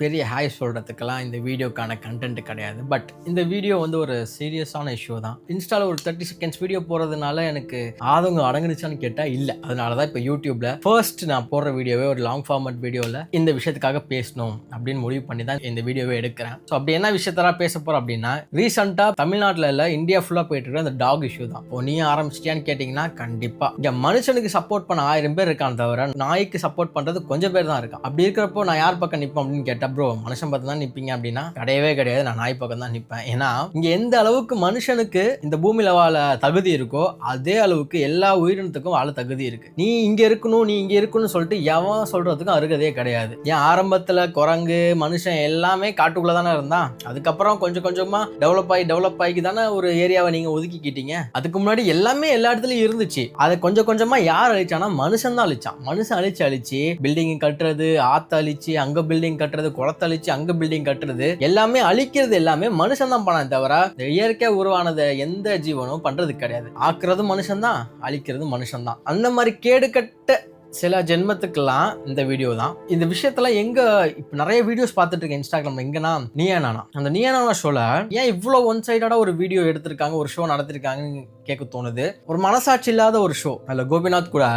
பெரிய ஹாய் சொல்றதுக்கெல்லாம் இந்த வீடியோக்கான கண்டென்ட் கிடையாது. பட் இந்த வீடியோ வந்து ஒரு சீரியஸான இஷ்யூ தான். இன்ஸ்டால ஒரு 30 செகண்ட்ஸ் வீடியோ போறதுனால எனக்கு ஆதங்கம் அடங்குனுச்சான்னு கேட்டா இல்ல. அதனால தான் இப்போ யூடியூப்ல ஃபர்ஸ்ட் நான் போடுற வீடியோவே ஒரு லாங் ஃபார்மட் வீடியோல இந்த விஷயத்துக்காக பேசணும் அப்படின்னு முடிவு பண்ணி தான் இந்த வீடியோவே எடுக்கிறேன். ஸோ அப்படி என்ன விஷயத்தெல்லாம் பேச போறோம் அப்படின்னா, ரீசெண்டா தமிழ்நாட்டில் இல்ல இந்தியா ஃபுல்லா போயிட்டு இருக்க அந்த டாக் இஷ்யூ தான். இப்போ நீ ஆரம்பிச்சிட்டியான்னு கேட்டீங்கன்னா கண்டிப்பா இங்க மனுஷனுக்கு சப்போர்ட் பண்ண 1000 பேர் இருக்கான் தவிர நாய்க்கு சப்போர்ட் பண்றது கொஞ்சம் பேர் தான் இருக்கான். அப்படி இருக்கிறப்போ நான் யார் பக்கம் நிற்பேன் அப்படின்னு கேட்டா, ப்ரோ மனுஷன் பக்கம் தான் நிற்பீங்க அப்படின்னா கிடையவே கிடையாது. நான் நாய் பக்கம் தான் நிற்பேன். ஏன்னா இங்க எந்த அளவுக்கு மனுஷனுக்கு இந்த பூமியில வாழ தகுதி இருக்கோ அதே அளவுக்கு எல்லா உயிரினத்துக்கும் வாழ தகுதி இருக்கு. நீ இங்க இருக்கணும், நீ இங்க இருக்கணும்னு சொல்லிட்டு எவன் சொல்றதுக்கும் அருகதே கிடையாது. ஏன் ஆரம்பத்துல குரங்கு மனுஷன் எல்லாமே காட்டுக்குள்ள தானே இருந்தான். அதுக்கப்புறம் கொஞ்சம் கொஞ்சமா டெவலப் ஆகி தானே ஒரு ஏரியாவை நீங்க ஒதுக்கிக்கிட்டீங்க. அதுக்கு முன்னாடி எல்லாமே எல்லா இடத்துலயும் இருந்துச்சு. அதை கொஞ்சம் கொஞ்சமா யார் அழிச்சானா மனுஷன் தான் அழிச்சான். மனுஷன் அழிச்சு பில்டிங் கட்டுறது, ஆத்த அழிச்சு அங்க பில்டிங் கட்டுறது, குளத்தை அழிச்சு அங்க பில்டிங் கட்டுறது, எல்லாமே அழிக்கிறது எல்லாமே மனுஷன் தான் பண்ண தவிர இயற்கை உருவானதை எந்த ஜீவனும் பண்றது கிடையாது. ஆக்குறது மனுஷன் தான், அழிக்கிறது மனுஷன் தான். அந்த மாதிரி கேடுகட்ட சில ஜென்மத்துக்கெல்லாம் இந்த வீடியோ தான். இந்த விஷயத்துல எங்க இப்ப நிறைய வீடியோஸ் பார்த்துட்டு இருக்கேன் இன்ஸ்டாகிராம்ல. எங்கன்னா நீயா நானா, அந்த நீயா நானா ஷோல ஏன் இவ்வளவு ஒன் சைடா ஒரு வீடியோ எடுத்திருக்காங்க, ஒரு ஷோ நடத்திருக்காங்கன்னு கேட்க தோணுது. ஒரு மனசாட்சி இல்லாத ஒரு ஷோ. அதுல கோபிநாத் கூட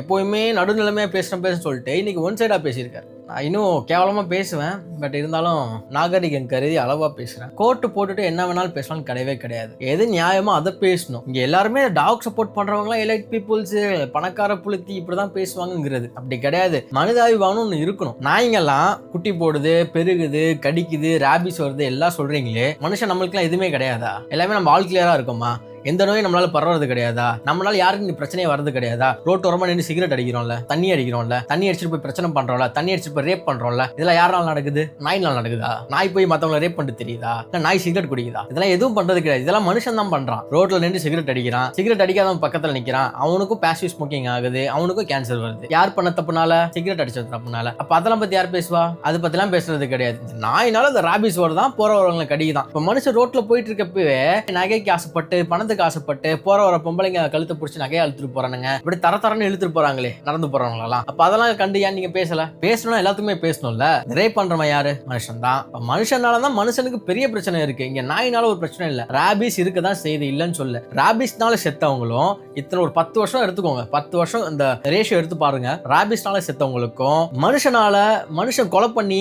எப்பவுமே நடுநிலைமையா பேசுறேன் சொல்லிட்டு இன்னைக்கு ஒன் சைடா பேசியிருக்காரு. நான் இன்னும் கேவலமா பேசுவேன், பட் இருந்தாலும் நாகரிகம் கருதி அளவா பேசுறேன். கோர்ட்டு போட்டுட்டு என்ன வேணாலும் பேசலாம்னு கிடையவே கிடையாது. எது நியாயமோ அதை பேசணும். இங்க எல்லாருமே டாக் சப்போர்ட் பண்றவங்களாம் எலைட் பீப்புள்ஸ், பணக்கார புளுத்தி இப்படிதான் பேசுவாங்கிறது அப்படி கிடையாது. மனிதாபிமானம் ஒண்ணு இருக்கணும். நாய்ங்கெல்லாம் குட்டி போடுது, பெருகுது, கடிக்குது, ராபிஸ் வருது எல்லாம் சொல்றீங்களே, மனுஷன் நம்மளுக்குலாம் எதுவுமே கிடையாதா? எல்லாமே நம்ம ஆல் கிளியரா இருக்கோமா? எந்த நோயும் நம்மளால பரவுறது கிடையாதா? நம்மளால யாருக்கு பிரச்சனையே வரது கிடையாதா? ரோட் ஓரமா நின்று சிகரெட் அடிக்கிறோம்ல, தண்ணி அடிச்சுட்டு போய் பிரச்சனை பண்றோம்ல, தண்ணி அடிச்சுட்டு போய் ரேப் பண்றோம்ல, இதெல்லாம் யாரால நடக்குது? நாய்னால நடக்குதா? நாய் போய் மத்தவங்களை ரேப் பண்ணிட்டு தெரியுதா? நாய் சிகரெட் குடிக்குதா? இதெல்லாம் எதுவும் பண்றது கிடையாது. இதெல்லாம் மனுஷன் தான் பண்றான். ரோட்ல நின்று சிகரெட் அடிக்கிறான், சிகரெட் அடிக்காதவன் பக்கத்துல நிக்கிறான், அவனுக்கும் பாசிவ் ஸ்மோக்கிங் ஆகுது, அவனுக்கும் கேன்சர் வருது. யார் பண்ண தப்புனால? சிகரெட் அடிச்சது தப்புனால. அப்ப அதெல்லாம் பத்தி யார் பேசுவா? அதை பத்தி எல்லாம் பேசுறது கிடையாது. நாயினால இந்த ராபிஸ் வருதான், போறவங்களை கடிக்குதான். இப்ப மனுஷன் ரோட்ல போயிட்டு இருக்கப்பவே நகைக்கு ஆசைப்பட்டு, பணத்துக்கு ஆசைப்பட்டு போற வர பொம்பளைங்க கழுத்தை பிடிச்சி நகையா இழுத்துட்டு போறானுங்க. இப்படி தரன்னு இழுத்துட்டு போறாங்களே நடந்து போறவங்களெல்லாம். அப்ப அதெல்லாம் கண்டு ஏன் நீங்க பேசல? பேசணும்னா எல்லாத்துக்குமே பேசணும்ல. ரேப் பண்றவன் யாரு? மனுஷன் தான். மனுஷனாலதான் மனுஷனுக்கு பெரிய பிரச்சனை இருக்கு. இங்க நாயினால ஒரு பிரச்சனை இல்ல. ராபிஸ் இருக்கதான் செய்து இல்லைன்னு சொல்ல. ராபிஸ்னால செத்தவங்களும் இத்தனை ஒரு 10 வருஷம் எடுத்துக்கோங்க, 10 வருஷம் இந்த ரேஷியோ எடுத்து பாருங்க. ராபிஸ்னால செத்தவங்களுக்கும் மனுஷன் கொலை பண்ணி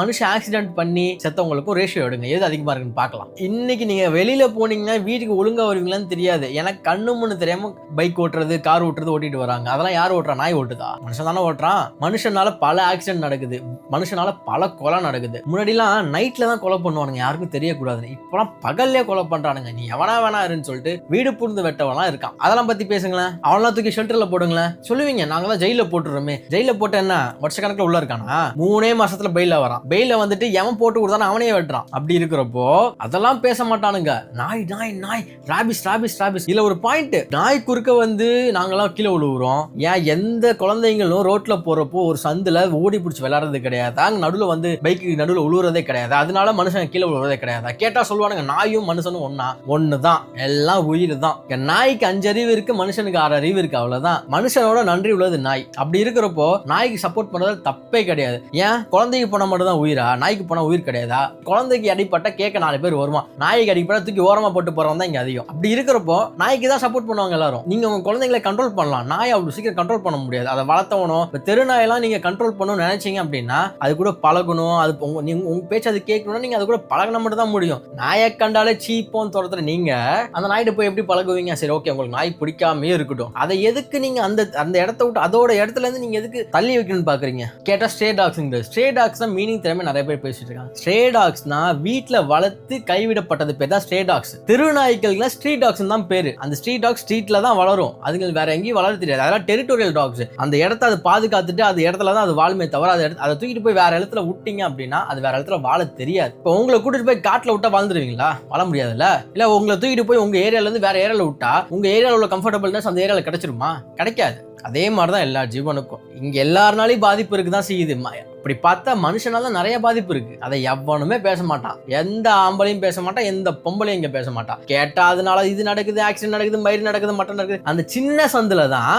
மனுஷன் ஆக்சிடென்ட் பண்ணி செத்தவங்களுக்கும் ரேஷியோ எடுங்க, எது அதிகமா இருக்குன்னு பார்க்கலாம். இன்னைக்கு நீங்க வெளியில போனீங்கன்னா வீட்டுக்கு ஒழுங்கா வருவீங்களான்னு தெரியாது. எனக்கு கண்ணு முன்னு தெரியாம பைக் ஓட்டுறது, கார் ஓட்டுறது ஓட்டிட்டு வராங்க. அதெல்லாம் யார் ஓட்டுறா? நாய் ஓட்டுதா? மனுஷன் தானே ஓட்டுறான். மனுஷனால பல ஆக்சிடென்ட் நடக்குது, மனுஷனால பல கொலை நடக்குது. முன்னாடிலாம் நைட்ல தான் கொலை பண்ணுவானுங்க, யாருக்கும் தெரியக்கூடாது. இப்பெல்லாம் பகல்லே கொலை பண்றானுங்க. நீ எவனா வேணாருன்னு சொல்லிட்டு வீடு புரிந்து வெட்டவெல்லாம் இருக்கான். அதெல்லாம் பத்தி பேசுங்களேன். அவனெல்லாம் தூக்கி ஷெல்டர்ல போடுங்களேன். சொல்லுவீங்க நாங்க தான் ஜெயில போட்டுறோமே. ஜெயில போட்ட என்ன வருஷ கணக்குல உள்ள இருக்கானா? 3 மாசத்துல பெயில வரான். பெயில வந்துட்டு எவன் போட்டு கொடுத்தானோ அவனே வெட்டுறான். அப்படி இருக்கிறப்போ அதெல்லாம் பேச மாட்டானுங்க. நாய் நாய் நாய், ராபிஸ் ராபிஸ் ராபிஸ். இதுல ஒரு பாயிண்ட், நாய் குறுக்க வந்து நாங்கெல்லாம் கீழே விழுவுறோம். ஏன் எந்த குழந்தைங்களும் ரோட்ல போறப்போ ஒரு சந்துல ஓடி பிடிச்சி விளையாடுறது கிடையாது, அங்க நடுவுல வந்து பைக்கு நடுவுல உழுவுறதே கிடையாது. அதனால மனுஷன் கீழே விழுவுறதே கிடையாது. கேட்டா சொல்லுவானுங்க நாயும் மனுஷனும் ஒண்ணுதான், எல்லாம் உயிர் தான். நாய்க்கு 5 அறிவு இருக்கு, மனுஷனுக்கு 6 அறிவு இருக்கு, அவ்வளவுதான். மனுஷனோட நன்றி உள்ளது நாய். அப்படி இருக்கிறப்போ நாய்க்கு சப்போர்ட் பண்றது தப்பே கிடையாது. ஏன் குழந்தைக்கு போனா மட்டும் தான் உயிரா? நாய்க்கு போனா உயிர் கிடையாதா? குழந்தைக்கு அடிப்பட்ட கேட்க 4 பேர் வருமா? நாய்க்கு அடிப்பட்ட தூக்கி ஓரமா போட்டு போறவன் தான் இங்க அதிகம். அப்படி இருக்கிறப்போ நாய்க்கு தான் சப்போர்ட் பண்ணுவாங்க எல்லாரும். நீங்க உங்க குழந்தைகளை கண்ட்ரோல் பண்ணலாம், நாய் அவ்வளவு சீக்கிரம் கண்ட்ரோல் பண்ண முடியாது. அதை வளர்த்தவனும் தெரு நாயெல்லாம் நீங்க கண்ட்ரோல் பண்ணணும்னு நினைச்சீங்க அப்படின்னா அது கூட பழகணும். அது உங்க பேச்சு அது கேட்கணும்னா நீங்க அது கூட பழகின மட்டும் தான் முடியும். நாயை கண்டாலே சீப்போன்னு துரத்துற நீங்க அந்த நாய்கிட்ட போய் எப்படி பழகுவீங்க? சரி ஓகே, உங்களுக்கு நாய் பிடிக்காமே இருக்கட்டும், அதை எதுக்கு நீங்க அந்த இடத்த விட்டு அதோட இடத்துல இருந்து நீங்க எதுக்கு தள்ளி வைக்கணும்னு பாக்குறீங்க? கேட்டா ஸ்ட்ரே டாக்ஸ். ஸ்ட்ரே டாக்ஸ் தான் மீனிங் திறமை நிறைய பேர் பேசிட்டு இருக்காங்க. ஸ்ட்ரே டாக்ஸ்னா வீட்டுல வளர்த்து கைவிடப்பட்டது பேர் தான் ஸ்ட்ரே டாக்ஸ். தெரு நாய்களுக்கு ஸ்ட்ரீட் டாக்ஸ் தான் பேரு. அந்த ஸ்ட்ரீட் டாக் ஸ்ட்ரீட்ல தான் வளரும், அதுங்க வேற எங்கேயும் வளர தெரியாது. அதெல்லாம் டெரிட்டோரியல் டாக்ஸ். அந்த இடத்த அது பாதுகாத்துட்டு அது இடத்துல தான் அது வாழுமே தவிர அதை தூக்கிட்டு போய் வேற இடத்துல விட்டீங்க அப்படின்னா அது வேற இடத்துல வாழ தெரியாது. இப்போ உங்களை கூட்டிட்டு போய் காட்டுல விட்டா வாழ்ந்துருவீங்களா? வாழ முடியாதுல்ல. இல்ல உங்களை தூக்கிட்டு போய் உங்க ஏரியால இருந்து வேற ஏரியால விட்டா உங்க ஏரியால உள்ள கம்ஃபர்டபிள்னஸ் அந்த ஏரியால கிடைச்சிருமா? கிடைக்காது. அதே மாதிரி தான் எல்லா ஜீவனுக்கும் இங்க எல்லாருனாலையும் பாதிப்பு இருக்குதான் செய்யுது. அப்படி பார்த்தா மனுஷனால நிறைய பாதிப்பு இருக்கு. அதை எவனுமே பேச மாட்டான். எந்த ஆம்பளையும் பேச மாட்டான், எந்த பொம்பளையும் இங்க பேச மாட்டான். கேட்டா அதனால இது நடக்குது, ஆக்சிடென்ட் நடக்குது, மயிர் நடக்குது, மட்டன் நடக்குது. அந்த சின்ன சந்துல தான்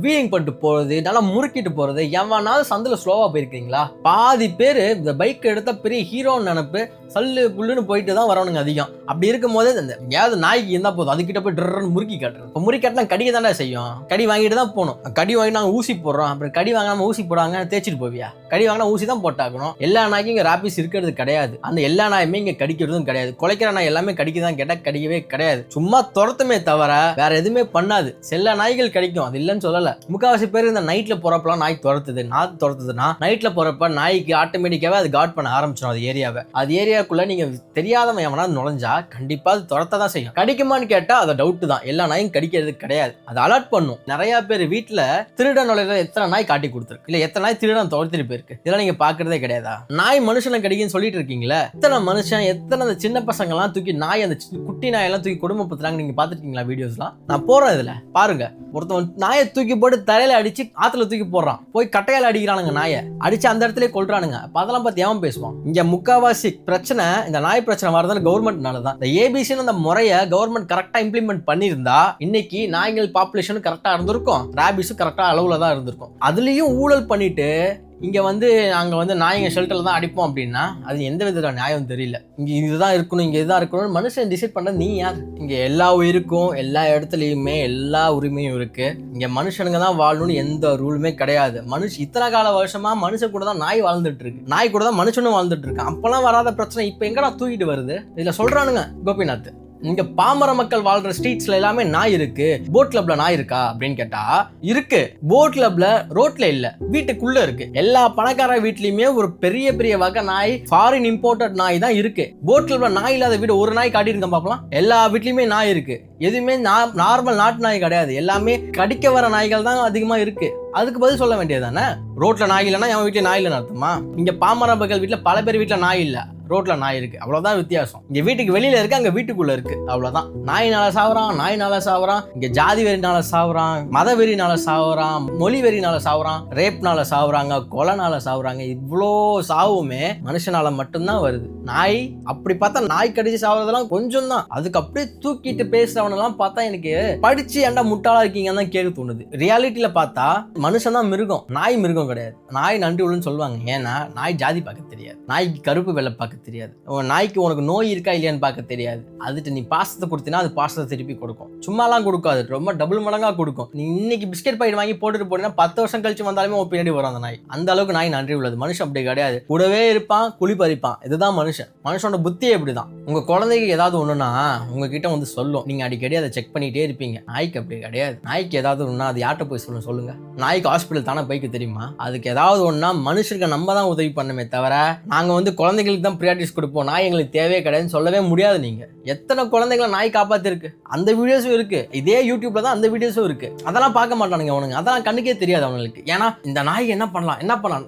வீலிங் பண்ணிட்டு போறது, நல்லா முறுக்கிட்டு போறது. எவனாவது சந்துல ஸ்லோவா போயிருக்கீங்களா? பாதி பேர் இந்த பைக் எடுத்த பெரிய ஹீரோன்னு நினைப்பு, சல்லு புல்லுன்னு போயிட்டு தான் வரணுங்க அதிகம். அப்படி இருக்கும் போது இந்த ஏதாவது நாய்க்கு இருந்தா போதும், அதுக்கிட்ட போய் ட்ரன்னு முறுக்கி காட்டுறது. இப்போ முறுக்கி காட்டினா கடிக்க தானே செய்யும். கடி வாங்கிட்டு தான் போகணும். கடி வாங்கி நாங்கள் ஊசி போடுறோம், அப்புறம் கடி வாங்காம ஊசி போடுவாங்க, தேய்ச்சிட்டு போவியா? கடி வாங்கினா ஊசி தான் போட்டாக்கணும். எல்லா நாய்க்கும் இங்க ராபிஸ் இருக்கிறது கிடையாது. அந்த எல்லா நாயுமே இங்க கடிக்கிறதும் கிடையாது. குலைக்கிற நாய் எல்லாமே கடிக்குதான் கேட்டா கடிக்கவே கிடையாது. சும்மா துரத்துமே தவிர வேற எதுவுமே பண்ணாது. சில நாய்கள் கடிக்கும், அது இல்லைன்னு சொல்லல. முக்காவாசி பேர் இந்த நைட்ல போறப்பெல்லாம் நாய் துரத்துது. நாய் துரத்துதுன்னா நைட்ல போறப்ப நாய்க்கு ஆட்டோமேட்டிக்காவே அது கார்ட் பண்ண ஆரம்பிச்சிடும் அது ஏரியாவை. அது ஏரியாக்குள்ள நீங்க தெரியாதவன் எவனா நுழைஞ்சா கண்டிப்பா அது துரத்த தான் செய்யும். கடிக்குமான்னு கேட்டா அது டவுட் தான். எல்லா நாயும் கடிக்கிறது கிடையாது. அது அலர்ட் பண்ணும். நிறைய பேர் வீட்டுல திருடன் நுழையிற எத்தனை நாய் காட்டி கொடுத்துருக்கு, இல்ல எத்தனை நாய் திருடன் துரத்திட்டு போயிருக்கு, இதெல்லாம் நீங்க பாக்குறதே கிடையாதா? நாய் மனுஷனை கடிக்குன்னு சொல்லிட்டு இருக்கீங்களா? எத்தனை மனுஷன், எத்தனை அந்த சின்ன பசங்க எல்லாம் தூக்கி நாய், அந்த குட்டி நாய் எல்லாம் தூக்கி குடும்பப்படுத்துறாங்க. நீங்க பாத்துருக்கீங்களா வீடியோஸ்லாம்? நான் போறேன் இதுல பாருங்க. ஒருத்தவன் நாயை தூக்கி போட்டு தலையில அடிச்சு ஆத்துல தூக்கி போடுறான். போய் கட்டையால அடிக்கிறானுங்க, நாயை அடிச்சு அந்த இடத்துல கொல்றானுங்க. அதெல்லாம் பத்தி எவன் பேசுவான்? இங்க முக்காவாசி பிரச்சனை இந்த நாய் பிரச்சனை வரதான் கவர்மெண்ட்னாலதான். இந்த ஏபிசின்னு அந்த முறையை கவர்மெண்ட் கரெக்டா இம்ப்ளிமெண்ட் பண்ணியிருந்தா இன்னைக்கு நாய்கள் பாப்புலேஷன் கரெக்டா இருந்திருக்கும், ராபிஸும் கரெக்டா அளவுல தான் இருந்திருக்கும். அதுலயும் ஊழல் பண்ணிட்டு இங்க நாங்க நாய்ங்க ஷெல்டர்ல தான் அடிப்போம் அப்படின்னா அது எந்த விதத்துல நியாயம் தெரியல. இங்க இதுதான் இருக்கணும், இங்க இதுதான் இருக்கணும் மனுஷன் டிசைட் பண்ண நீ யார்? இங்க எல்லா உயிருக்கும் எல்லா இடத்துலயுமே எல்லா உரிமையும் இருக்கு. இங்க மனுஷனுங்க தான் வாழணும்னு எந்த ரூலுமே கிடையாது. இத்தனை கால வருஷமா மனுஷன் கூட தான் நாய் வாழ்ந்துட்டு இருக்கு, நாய் கூட தான் மனுஷனும் வாழ்ந்துட்டு இருக்கு. அப்பெல்லாம் வராத பிரச்சனை இப்ப எங்கடா தூக்கிட்டு வருது? இதுல சொல்றானுங்க கோபிநாத், இங்க பாமர மக்கள் வாழ்ற ஸ்ட்ரீட்ஸ்ல எல்லாமே நாய் இருக்கு, போட் கிளப்ல நாய் இருக்கா அப்படின்னு கேட்டா இருக்கு. போட் கிளப்ல ரோட்ல இல்ல, வீட்டுக்குள்ள இருக்கு. எல்லா பணக்கார வீட்லயுமே ஒரு பெரிய பெரிய வகை நாய், ஃபாரின் இம்போர்ட்டட் நாய் தான் இருக்கு. போட் கிளப்ல நாய் இல்லாத வீடு ஒரு நாய் காட்டியிருக்கேன் பாக்கலாம். எல்லா வீட்லயுமே நாய் இருக்கு. எதுவுமே நார்மல் நாட்டு நாய் கிடையாது, எல்லாமே கடிக்க வர நாய்கள் தான் அதிகமா இருக்கு. அதுக்கு பதில் சொல்ல வேண்டியதானே? ரோட்ல நாய் இல்லைன்னா என் வீட்டுல நாய் இல்லைன்னு அர்த்தமா? இங்க பாமர மக்கள் வீட்டுல பல பேர் வீட்டுல நாய் இல்ல, ரோட்ல நாய் இருக்கு, அவ்வளவுதான் வித்தியாசம். இங்க வீட்டுக்கு வெளியில இருக்கு, அங்க வீட்டுக்குள்ள இருக்கு, அவ்வளவுதான். நாயினால சாவறான், நாயினால சாவறான், இங்க ஜாதி வெறினால சாவறான், மத வெறினால சாவறான், மொழி வெறினால சாவறான், ரேப்னால சாவறாங்க, கொலைனால சாவறாங்க. இவ்வளோ சாவுமே மனுஷனால மட்டும்தான் வருது. நாய் அப்படி பார்த்தா நாய் கடிச்சு சாவறதெல்லாம் கொஞ்சம் தான். அதுக்கு அப்படியே தூக்கிட்டு பேசுறவனெல்லாம் பார்த்தா எனக்கு படிச்சு ஏன்டா முட்டாளா இருக்கீங்கன்னு தான் கேட்க தோணுது. ரியாலிட்டியில பார்த்தா மனுஷன் தான் மிருகம், நாய் மிருகம் கிடையாது. நாய் நன்றி உள்ளன்னு சொல்லுவாங்க, ஏன்னா நாய் ஜாதி பார்க்க தெரியாது, நாய்க்கு கருப்பு வெள்ளை பார்க்க தெரியாது, நாய்க்கு உனக்கு நோய் இருக்கா இல்லையான்னு பார்க்க தெரியாது. அதுட்டு நீ பாசத்தை கொடுத்தினா அது பாசத்தை திருப்பி கொடுக்கும். சும்மாலாம் கொடுக்காது, ரொம்ப டபுள் மடங்கா கொடுக்கும். நீ இன்னைக்கு பிஸ்கெட் பாக்கெட் வாங்கி போட்டுட்டு போனீங்கன்னா 10 வருஷம் கழிச்சு வந்தாலுமே உன் பின்னாடி வரும் அந்த நாய். அந்த அளவுக்கு நாய் நன்றி உள்ளது. மனுஷன் அப்படி கிடையாது, கூடவே இருப்பான், குழி பறிப்பான். இதுதான் மனுஷன். மனுஷனோட புத்தியே இப்படிதான். உங்க குழந்தைக்கு ஏதாவது ஒண்ணுன்னா உங்ககிட்ட சொல்லும், நீங்க அடிக்கடி அதை செக் பண்ணிட்டே இருப்பீங்க. நாய்க்கு அப்படி கிடையாது. நாய்க்கு ஏதாவது ஒண்ணா அது யார்கிட்ட போய் சொல்லுங்க? நாய்க்கு ஹாஸ்பிட்டல் தானே போய்க்கு தெரியுமா? அதுக்கு ஏதாவது ஒண்ணா மனுஷருக்கு நம்ம தான் உதவி பண்ணுமே தவிர நாங்க குழந்தைகளுக்கு தான் ப்ரியாரிட்டிஸ் கொடுப்போம், நாய் எங்களுக்கு தேவையே கிடையாதுன்னு சொல்லவே முடியாது. நீங்க எத்தனை குழந்தைகளை நாய் காப்பாத்திருக்கு அந்த வீடியோஸும் இருக்கு. இதே யூடியூப்ல தான் அந்த வீடியோஸும் இருக்கு. அதெல்லாம் பார்க்க மாட்டானுங்க அவனுங்க, அதெல்லாம் கண்ணுக்கே தெரியாது அவங்களுக்கு. ஏன்னா இந்த நாய் என்ன பண்ணலாம்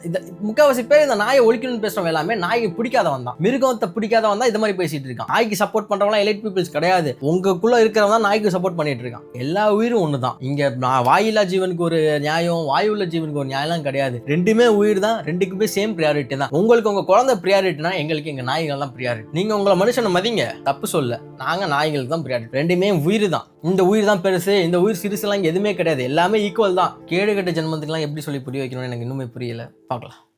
இந்த முக்காவாசி பேர் இந்த நாயை ஒழிக்கணும்னு பேசுறவங்க எல்லாமே நாய்க்கு பிடிக்காதவன் தான், மிருகத்தை பிடிக்காதவன் தான். இது மாதிரி பேசிட்டு இருக்கான். நாய்க்கு சப்போர்ட் பண்றவங்க எலைட் பீப்புள்ஸ் கிடையாது. உங்களுக்குள்ள இருக்கிறவங்க தான் நாய்க்கு சப்போர்ட் பண்ணிட்டு இருக்கான். எல்லா உயிரும் ஒண்ணுதான். இங்க வாயில்லா ஜீவனுக்கு ஒரு நியாயம், வாயுள்ள ஜீவனுக்கு ஒரு நியாயம் கிடையாது. ரெண்டுமே உயிர் தான், ரெண்டுக்குமே சேம் ப்ரியாரிட்டி தான். உங்களுக்கு உங்க குழந்தை ப்ரியாரிட்டினா எங்களுக்கு எங்க நாய்கள் தான் ப்ரியாரிட்டி. நீங்க உங்களை மனுஷனை மதிங்க, தப்பு சொல்ல. நாங்க நாய்களுக்கு தான் ப்ரியாரிட்டி. ரெண்டுமே உயிர் தான். இந்த உயிர் தான் பெருசு, இந்த உயிர் சிறுசுலாம் எதுவுமே கிடையாது. எல்லாமே ஈக்குவல் தான். கேடு கட்ட ஜென்மத்துக்குலாம் எப்படி சொல்லி புரிய வைக்கணும்னு எனக்கு இன்னுமே புரியல. பார்க்கலாம்.